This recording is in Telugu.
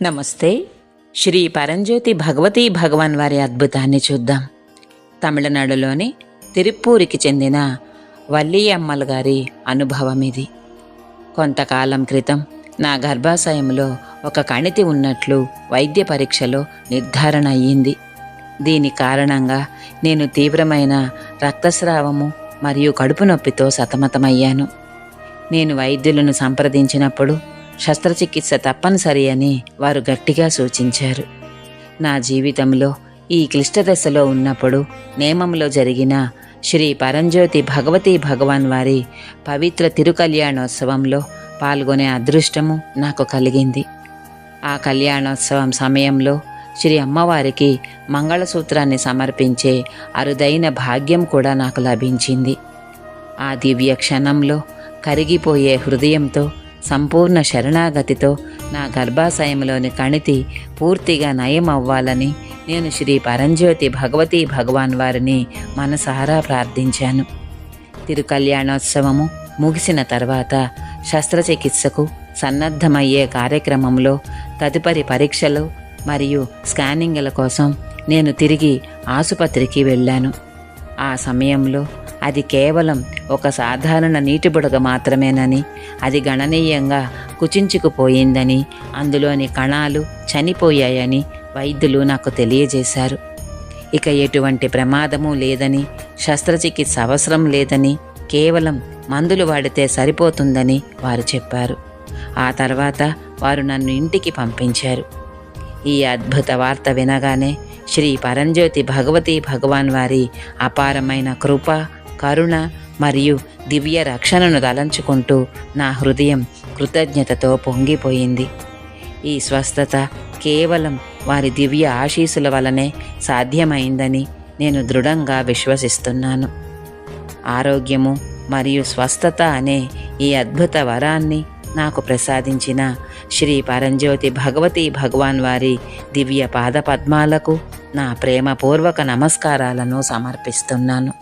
నమస్తే. శ్రీ పరంజ్యోతి భగవతీ భగవాన్ వారి అద్భుతాన్ని చూద్దాం. తమిళనాడులోని తిరుప్పూరికి చెందిన వల్లియమ్మల్ గారి అనుభవం ఇది. కొంతకాలం క్రితం నా గర్భాశయంలో ఒక కణితి ఉన్నట్లు వైద్య పరీక్షలో నిర్ధారణ అయ్యింది. దీని కారణంగా నేను తీవ్రమైన రక్తస్రావము మరియు కడుపు నొప్పితో సతమతమయ్యాను. నేను వైద్యులను సంప్రదించినప్పుడు శస్త్రచికిత్స తప్పనిసరి అని వారు గట్టిగా సూచించారు. నా జీవితంలో ఈ క్లిష్ట దశలో ఉన్నప్పుడు నేమంలో జరిగిన శ్రీ పరంజ్యోతి భగవతీ భగవాన్ వారి పవిత్ర తిరుకల్యాణోత్సవంలో పాల్గొనే అదృష్టము నాకు కలిగింది. ఆ కళ్యాణోత్సవం సమయంలో శ్రీ అమ్మవారికి మంగళసూత్రాన్ని సమర్పించే అరుదైన భాగ్యం కూడా నాకు లభించింది. ఆ దివ్య క్షణంలో కరిగిపోయే హృదయంతో సంపూర్ణ శరణాగతితో నా గర్భాశయంలోని కణితి పూర్తిగా నయం అవ్వాలని నేను శ్రీ పరంజ్యోతి భగవతీ భగవాన్ వారిని మనసారా ప్రార్థించాను. తిరుకల్యాణోత్సవము ముగిసిన తర్వాత శస్త్రచికిత్సకు సన్నద్ధమయ్యే కార్యక్రమంలో తదుపరి పరీక్షలు మరియు స్కానింగ్ల కోసం నేను తిరిగి ఆసుపత్రికి వెళ్ళాను. ఆ సమయంలో అది కేవలం ఒక సాధారణ నీటి బుడగ మాత్రమేనని, అది గణనీయంగా కుచించుకుపోయిందని, అందులోని కణాలు చనిపోయాయని వైద్యులు నాకు తెలియజేశారు. ఇక ఎటువంటి ప్రమాదము లేదని, శస్త్రచికిత్స అవసరం లేదని, కేవలం మందులు వాడితే సరిపోతుందని వారు చెప్పారు. ఆ తర్వాత వారు నన్ను ఇంటికి పంపించారు. ఈ అద్భుత వార్త వినగానే శ్రీ పరంజ్యోతి భగవతీ భగవాన్ వారి అపారమైన కృప, కరుణ మరియు దివ్య రక్షణను తలంచుకుంటూ నా హృదయం కృతజ్ఞతతో పొంగిపోయింది. ఈ స్వస్థత కేవలం వారి దివ్య ఆశీస్సుల వలనే సాధ్యమైందని నేను దృఢంగా విశ్వసిస్తున్నాను. ఆరోగ్యము మరియు స్వస్థత అనే ఈ అద్భుత వరాన్ని నాకు ప్రసాదించిన శ్రీ పరంజ్యోతి భగవతీ భగవాన్ వారి దివ్య పాదపద్మాలకు నా ప్రేమపూర్వక నమస్కారాలను సమర్పిస్తున్నాను.